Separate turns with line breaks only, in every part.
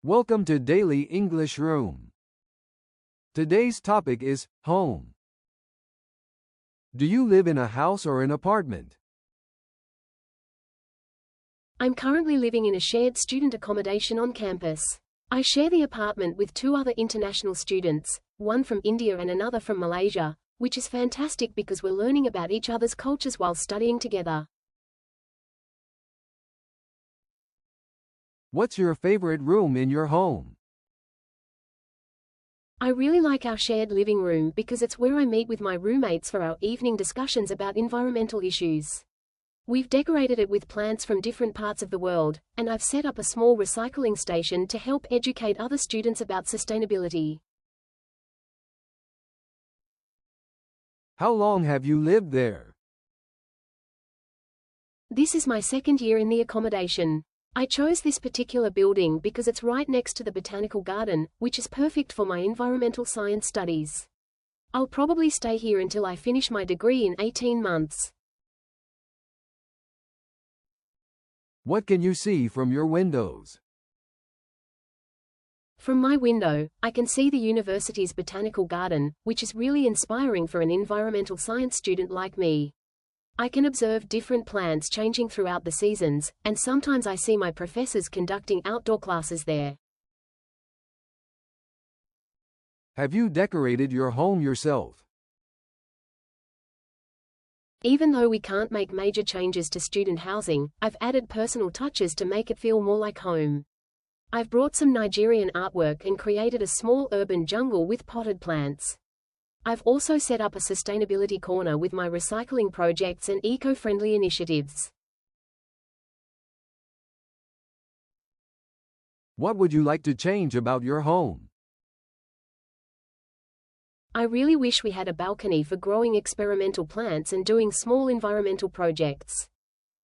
Welcome to Daily English Room. Today's topic is home. Do you live in a house or an apartment?
I'm currently living in a shared student accommodation on campus. I share the apartment with two other international students, one from India and another from Malaysia, which is fantastic because we're learning about each other's cultures while studying together.
What's your favorite room in your home?
I really like our shared living room because it's where I meet with my roommates for our evening discussions about environmental issues. We've decorated it with plants from different parts of the world, and I've set up a small recycling station to help educate other students about sustainability.
How long have you lived there?
This is my second year in the accommodation. I chose this particular building because it's right next to the botanical garden, which is perfect for my environmental science studies. I'll probably stay here until I finish my degree in 18 months.
What can you see from your windows?
From my window, I can see the university's botanical garden, which is really inspiring for an environmental science student like me. I can observe different plants changing throughout the seasons, and sometimes I see my professors conducting outdoor classes there.
Have you decorated your home yourself?
Even though we can't make major changes to student housing, I've added personal touches to make it feel more like home. I've brought some Nigerian artwork and created a small urban jungle with potted plants. I've also set up a sustainability corner with my recycling projects and eco-friendly initiatives.
What would you like to change about your home?
I really wish we had a balcony for growing experimental plants and doing small environmental projects.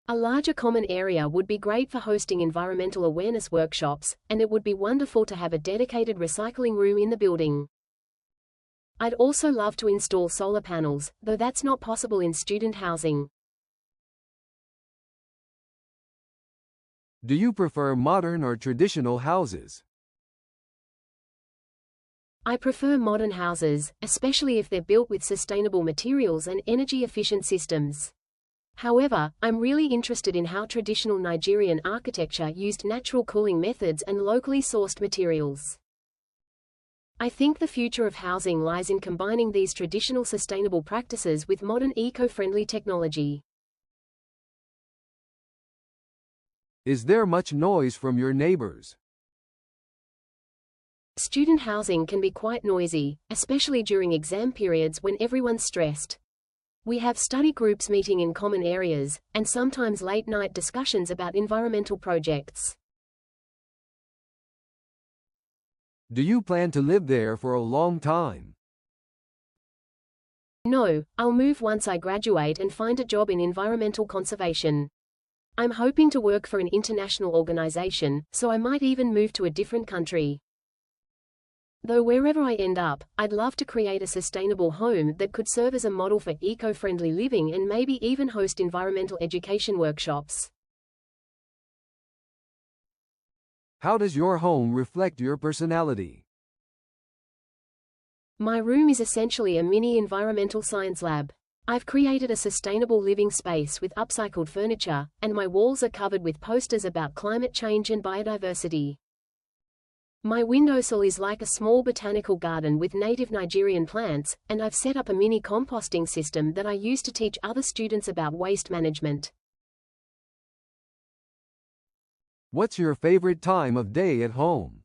A larger common area would be great for hosting environmental awareness workshops, and it would be wonderful to have a dedicated recycling room in the building. I'd also love to install solar panels, though that's not possible in student housing.
Do you prefer modern or traditional houses?
I prefer modern houses, especially if they're built with sustainable materials and energy-efficient systems. However, I'm really interested in how traditional Nigerian architecture used natural cooling methods and locally sourced materials. I think the future of housing lies in combining these traditional sustainable practices with modern eco-friendly technology.
Is there much noise from your neighbors?
Student housing can be quite noisy, especially during exam periods when everyone's stressed. We have study groups meeting in common areas, and sometimes late-night discussions about environmental projects.
Do you plan to live there for a long time?
No, I'll move once I graduate and find a job in environmental conservation. I'm hoping to work for an international organization, so I might even move to a different country. Though wherever I end up, I'd love to create a sustainable home that could serve as a model for eco-friendly living and maybe even host environmental education workshops.
How does your home reflect your personality?
My room is essentially a mini environmental science lab. I've created a sustainable living space with upcycled furniture, and my walls are covered with posters about climate change and biodiversity. My windowsill is like a small botanical garden with native Nigerian plants, and I've set up a mini composting system that I use to teach other students about waste management.
What's your favorite time of day at home?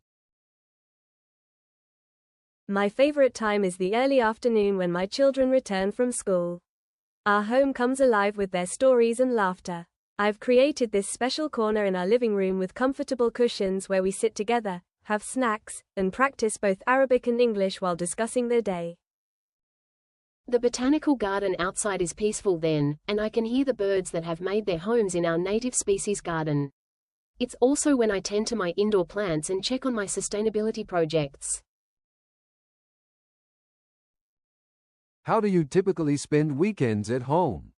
My favorite time is the early afternoon when my children return from school. Our home comes alive with their stories and laughter. I've created this special corner in our living room with comfortable cushions where we sit together, have snacks, and practice both Arabic and English while discussing the day.
The botanical garden outside is peaceful then, and I can hear the birds that have made their homes in our native species garden. It's also when I tend to my indoor plants and check on my sustainability projects.
How do you typically spend weekends at home?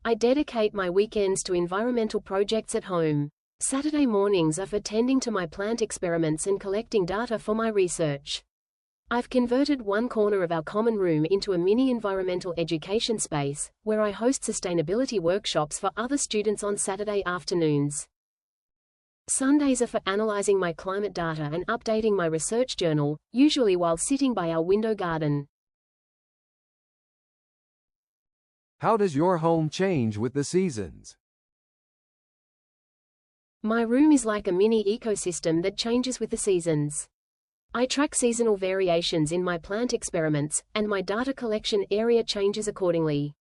I dedicate my weekends to environmental projects at home. Saturday mornings are for tending to my plant experiments and collecting data for my research. I've converted one corner of our common room into a mini environmental education space, where I host sustainability workshops for other students on Saturday afternoons. Sundays are for analyzing my climate data and updating my research journal, usually while sitting by our window garden.
How does your home change with the seasons?
My room is like a mini ecosystem that changes with the seasons. I track seasonal variations in my plant experiments, and my data collection area changes accordingly.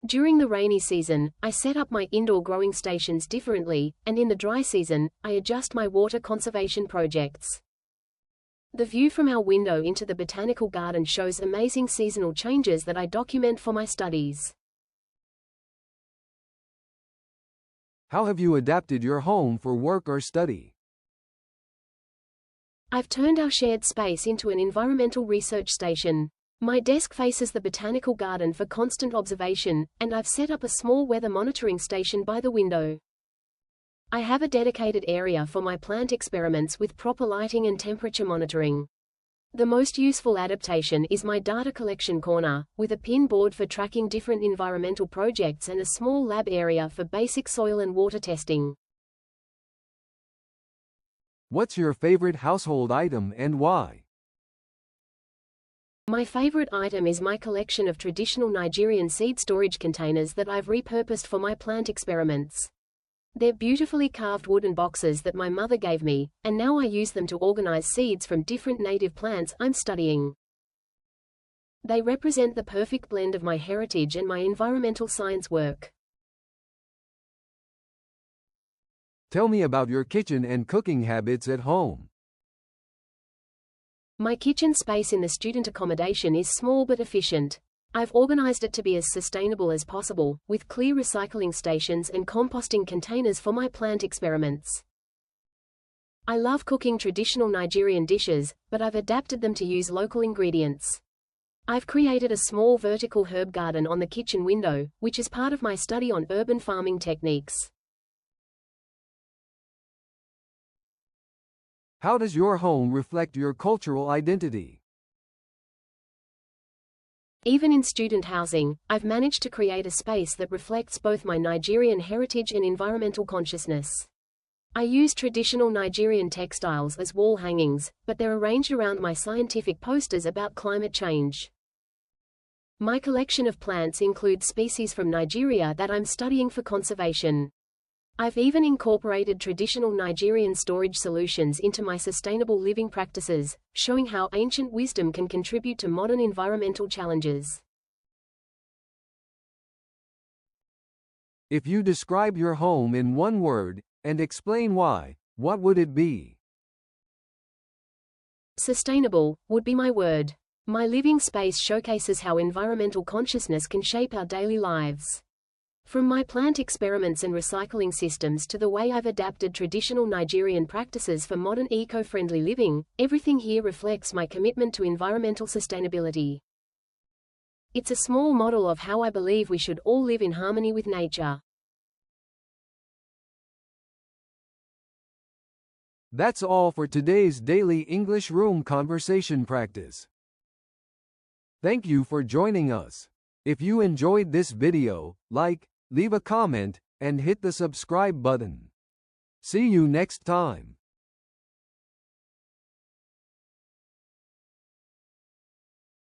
During the rainy season, I set up my indoor growing stations differently, and in the dry season, I adjust my water conservation projects. The view from our window into the botanical garden shows amazing seasonal changes that I document for my studies.
How have you adapted your home for work or study?
I've turned our shared space into an environmental research station. My desk faces the botanical garden for constant observation, and I've set up a small weather monitoring station by the window. I have a dedicated area for my plant experiments with proper lighting and temperature monitoring. The most useful adaptation is my data collection corner, with a pin board for tracking different environmental projects and a small lab area for basic soil and water testing.
What's your favorite household item and why?
My favorite item is my collection of traditional Nigerian seed storage containers that I've repurposed for my plant experiments. They're beautifully carved wooden boxes that my mother gave me, and now I use them to organize seeds from different native plants I'm studying. They represent the perfect blend of my heritage and my environmental science work.
Tell me about your kitchen and cooking habits at home.
My kitchen space in the student accommodation is small but efficient. I've organized it to be as sustainable as possible, with clear recycling stations and composting containers for my plant experiments. I love cooking traditional Nigerian dishes, but I've adapted them to use local ingredients. I've created a small vertical herb garden on the kitchen window, which is part of my study on urban farming techniques.
How does your home reflect your cultural identity?
Even in student housing, I've managed to create a space that reflects both my Nigerian heritage and environmental consciousness. I use traditional Nigerian textiles as wall hangings, but they're arranged around my scientific posters about climate change. My collection of plants includes species from Nigeria that I'm studying for conservation. I've even incorporated traditional Nigerian storage solutions into my sustainable living practices, showing how ancient wisdom can contribute to modern environmental challenges.
If you describe your home in one word, and explain why, what would it be?
Sustainable would be my word. My living space showcases how environmental consciousness can shape our daily lives. From my plant experiments and recycling systems to the way I've adapted traditional Nigerian practices for modern eco-friendly living, everything here reflects my commitment to environmental sustainability. It's a small model of how I believe we should all live in harmony with nature.
That's all for today's daily English room conversation practice. Thank you for joining us. If you enjoyed this video, like, leave a comment, and hit the subscribe button. See you next time.